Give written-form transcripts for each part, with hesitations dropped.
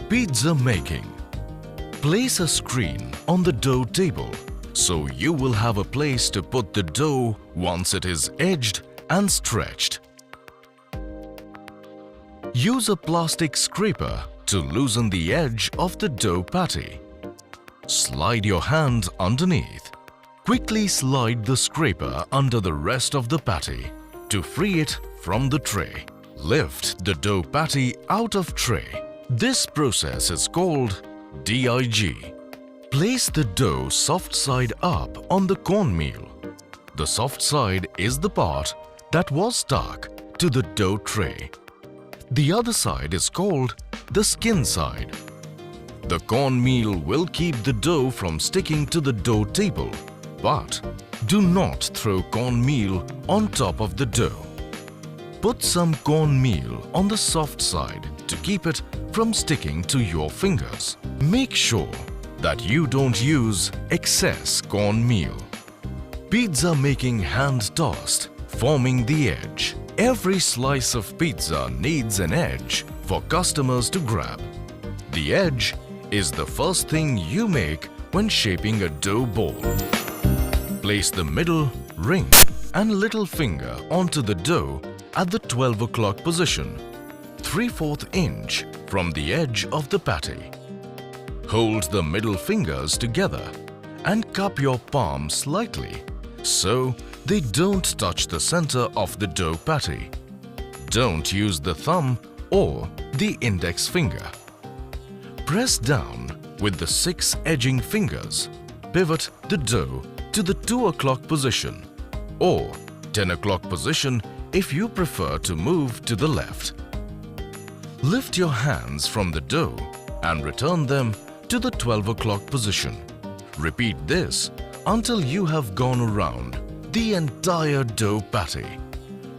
Pizza making. Place a screen on the dough table so you will have a place to put the dough once it is edged and stretched. Use a plastic scraper to loosen the edge of the dough patty. Slide your hand underneath. Quickly slide the scraper under the rest of the patty to free it from the tray. Lift the dough patty out of tray. This process is called DIG. Place the dough soft side up on the cornmeal. The soft side is the part that was stuck to the dough tray. The other side is called the skin side. The cornmeal will keep the dough from sticking to the dough table, but do not throw cornmeal on top of the dough. Put some cornmeal on the soft side to keep it from sticking to your fingers. Make sure that you don't use excess cornmeal. Pizza making hand tossed, forming the edge. Every slice of pizza needs an edge for customers to grab. The edge is the first thing you make when shaping a dough ball. Place the middle, ring and little finger onto the dough at the 12 o'clock position, 3/4 inch from the edge of the patty. Hold the middle fingers together and cup your palm slightly so they don't touch the center of the dough patty. Don't use the thumb or the index finger. Press down with the 6 edging fingers. Pivot the dough to the 2 o'clock position or 10 o'clock position if you prefer to move to the left. Lift your hands from the dough and return them to the 12 o'clock position. Repeat this until you have gone around the entire dough patty.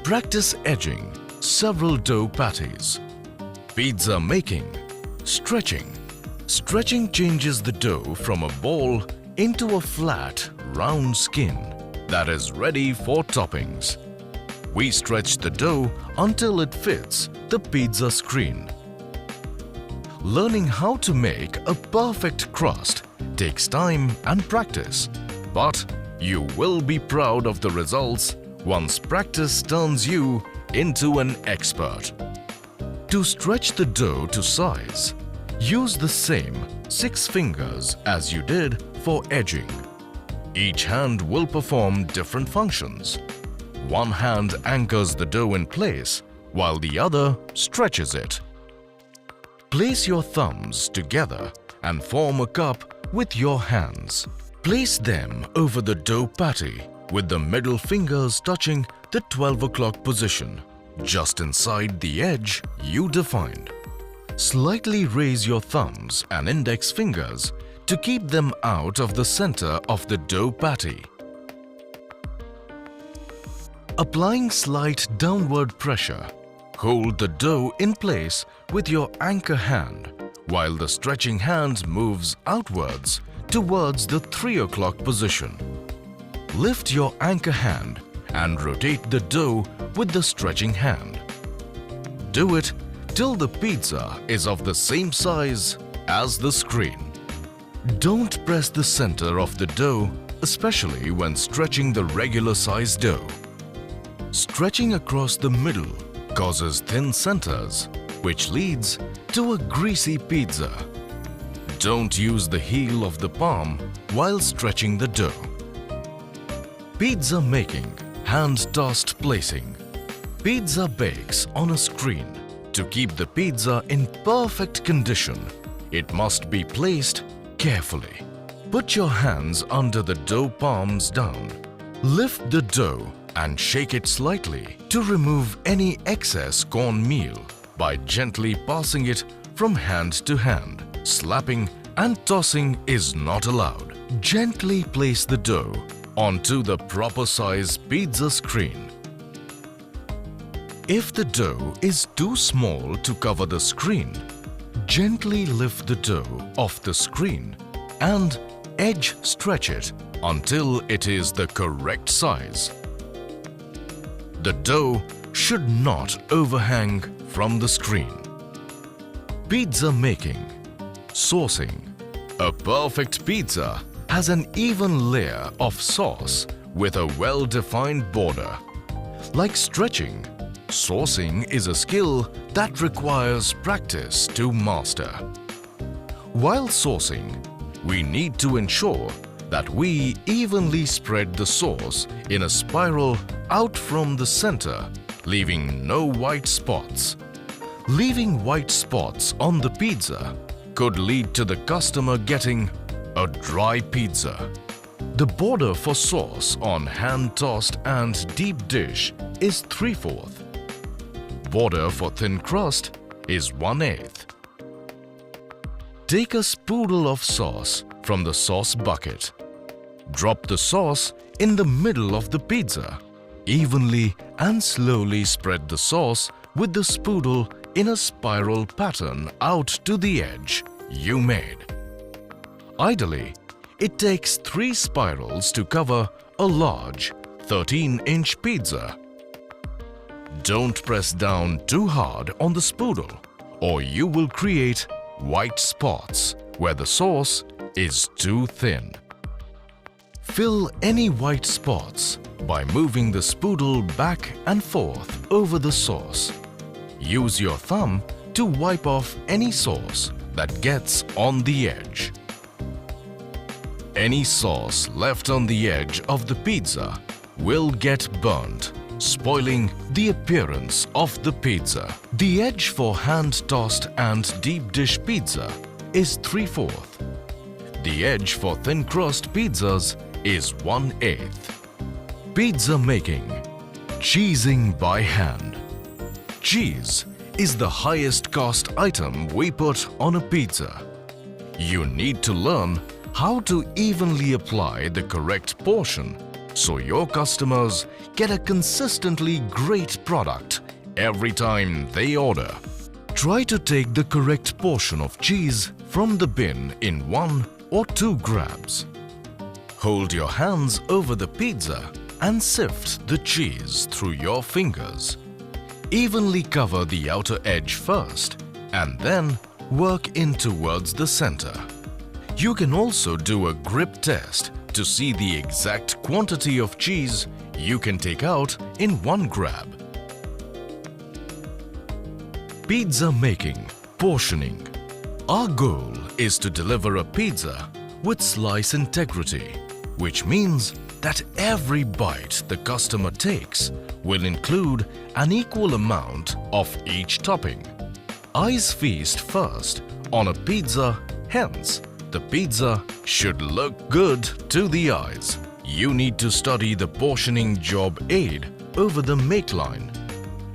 Practice edging several dough patties. Pizza making. Stretching. Stretching changes the dough from a ball into a flat, round skin that is ready for toppings. We stretch the dough until it fits the pizza screen. Learning how to make a perfect crust takes time and practice, but you will be proud of the results once practice turns you into an expert. To stretch the dough to size, use the same 6 fingers as you did for edging. Each hand will perform different functions. One hand anchors the dough in place while the other stretches it. Place your thumbs together and form a cup with your hands. Place them over the dough patty with the middle fingers touching the 12 o'clock position, just inside the edge you defined. Slightly raise your thumbs and index fingers to keep them out of the center of the dough patty. Applying slight downward pressure, hold the dough in place with your anchor hand while the stretching hand moves outwards towards the 3 o'clock position. Lift your anchor hand and rotate the dough with the stretching hand. Do it till the pizza is of the same size as the screen. Don't press the center of the dough, especially when stretching the regular size dough. Stretching across the middle causes thin centers, which leads to a greasy pizza. Don't use the heel of the palm while stretching the dough. Pizza making, hand-tossed placing. Pizza bakes on a screen. To keep the pizza in perfect condition, it must be placed carefully. Put your hands under the dough palms down. Lift the dough and shake it slightly to remove any excess cornmeal by gently passing it from hand to hand. Slapping and tossing is not allowed. Gently place the dough onto the proper size pizza screen. If the dough is too small to cover the screen, gently lift the dough off the screen and edge stretch it until it is the correct size. The dough should not overhang from the screen. Pizza making. Saucing. A perfect pizza has an even layer of sauce with a well-defined border. Like stretching, saucing is a skill that requires practice to master. While saucing, we need to ensure that we evenly spread the sauce in a spiral out from the center, leaving no white spots. Leaving white spots on the pizza could lead to the customer getting a dry pizza. The border for sauce on hand-tossed and deep dish is 3/4. Border for thin crust is 1/8. Take a spoonful of sauce from the sauce bucket. Drop the sauce in the middle of the pizza. Evenly and slowly spread the sauce with the spoonful in a spiral pattern out to the edge you made. Ideally, it takes 3 spirals to cover a large 13-inch pizza. Don't press down too hard on the spoonful, or you will create white spots where the sauce is too thin. Fill any white spots by moving the spoonful back and forth over the sauce. Use your thumb to wipe off any sauce that gets on the edge. Any sauce left on the edge of the pizza will get burnt, spoiling the appearance of the pizza. The edge for hand-tossed and deep dish pizza is 3/4. The edge for thin crust pizzas is 1/8. Pizza making. Cheesing by hand. Cheese is the highest cost item we put on a pizza. You need to learn how to evenly apply the correct portion so your customers get a consistently great product every time they order. Try to take the correct portion of cheese from the bin in 1 or 2 grabs. Hold your hands over the pizza and sift the cheese through your fingers. Evenly cover the outer edge first and then work in towards the center. You can also do a grip test to see the exact quantity of cheese you can take out in 1 grab. Pizza making. Portioning. Our goal is to deliver a pizza with slice integrity, which means that every bite the customer takes will include an equal amount of each topping. Eyes feast first on a pizza, hence the pizza should look good to the eyes. You need to study the portioning job aid over the make line.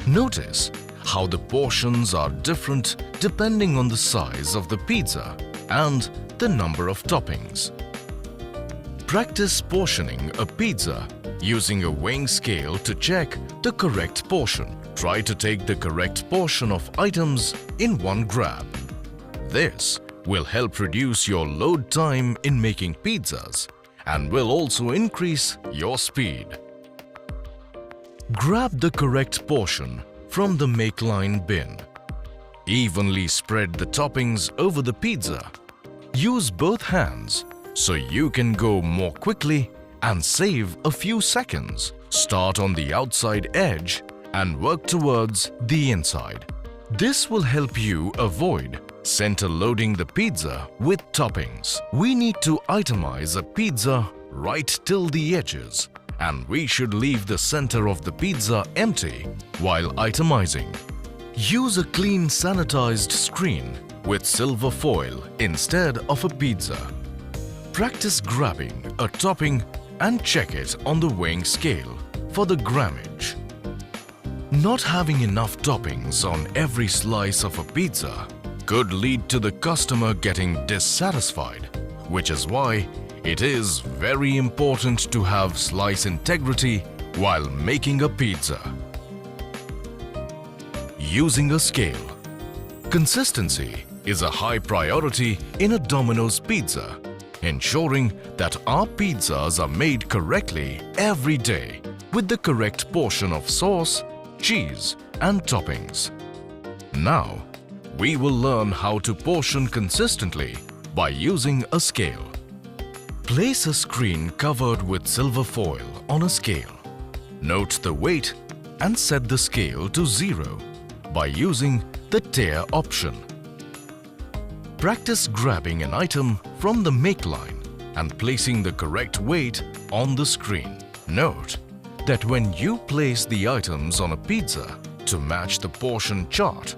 Notice how the portions are different depending on the size of the pizza and the number of toppings. Practice portioning a pizza using a weighing scale to check the correct portion. Try to take the correct portion of items in 1 grab. This will help reduce your load time in making pizzas and will also increase your speed. Grab the correct portion from the make line bin. Evenly spread the toppings over the pizza. Use both hands so you can go more quickly and save a few seconds. Start on the outside edge and work towards the inside. This will help you avoid center loading the pizza with toppings. We need to itemize a pizza right till the edges, and we should leave the center of the pizza empty while itemizing. Use a clean sanitized screen with silver foil instead of a pizza. Practice grabbing a topping and check it on the weighing scale for the grammage. Not having enough toppings on every slice of a pizza could lead to the customer getting dissatisfied, which is why it is very important to have slice integrity while making a pizza. Using a scale. Consistency is a high priority in a Domino's pizza, ensuring that our pizzas are made correctly every day with the correct portion of sauce, cheese and toppings. Now, we will learn how to portion consistently by using a scale. Place a screen covered with silver foil on a scale. Note the weight and set the scale to 0 by using the tare option. Practice grabbing an item from the make line and placing the correct weight on the screen. Note that when you place the items on a pizza to match the portion chart,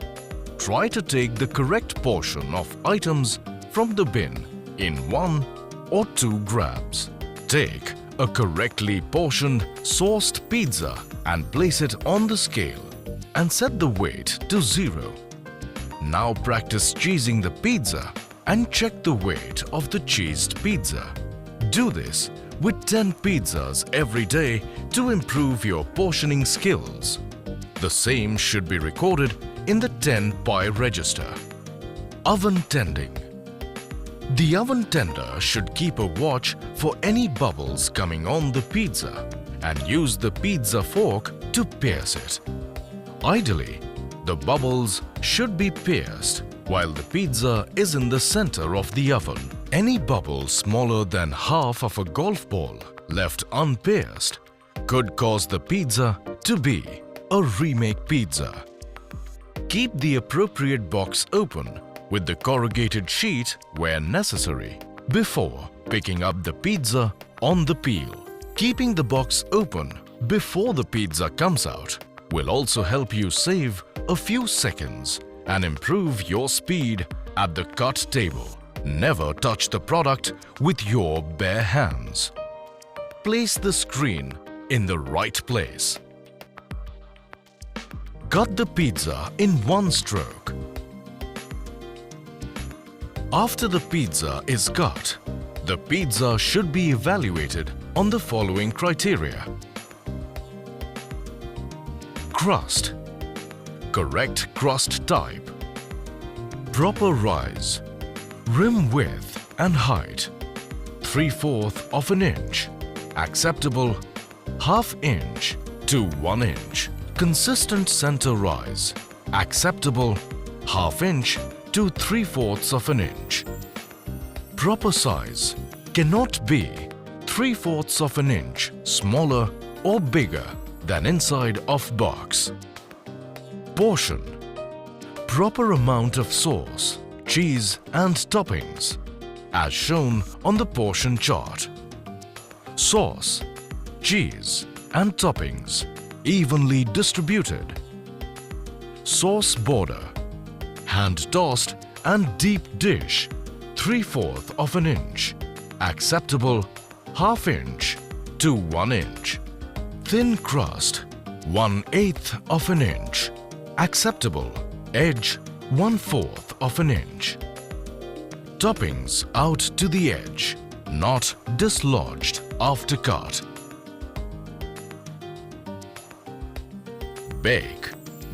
try to take the correct portion of items from the bin in 1 or 2 grabs. Take a correctly portioned sauced pizza and place it on the scale and set the weight to 0. Now practice cheesing the pizza and check the weight of the cheesed pizza. Do this with 10 pizzas every day to improve your portioning skills. The same should be recorded in the 10 pie register. Oven tending. The oven tender should keep a watch for any bubbles coming on the pizza and use the pizza fork to pierce it. Ideally, the bubbles should be pierced while the pizza is in the center of the oven. Any bubble smaller than half of a golf ball left unpierced could cause the pizza to be a remake pizza. Keep the appropriate box open with the corrugated sheet where necessary before picking up the pizza on the peel. Keeping the box open before the pizza comes out will also help you save a few seconds and improve your speed at the cut table. Never touch the product with your bare hands. Place the screen in the right place. Cut the pizza in one stroke. After the pizza is cut, the pizza should be evaluated on the following criteria. Crust. Correct crust type. Proper rise. Rim width and height. 3/4 of an inch. Acceptable 1/2 inch to 1 inch. Consistent center rise. Acceptable 1/2 inch to 3/4 of an inch. Proper size cannot be 3/4 of an inch smaller or bigger than inside of box. Portion. Proper amount of sauce, cheese and toppings as shown on the portion chart. Sauce, cheese and toppings evenly distributed. Sauce border. Hand tossed and deep dish 3/4 of an inch. Acceptable 1/2 inch to 1 inch. Thin crust 1/8 of an inch. Acceptable edge 1/4 of an inch. Toppings out to the edge, not dislodged after cut. Bake.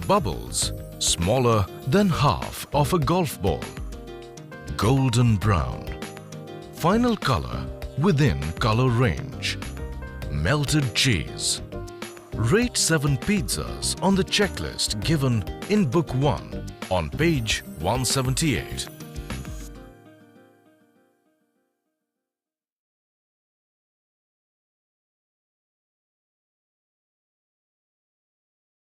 Bubbles smaller than half of a golf ball. Golden brown. Final color within color range. Melted cheese. Rate 7 pizzas on the checklist given in Book 1 on page 178.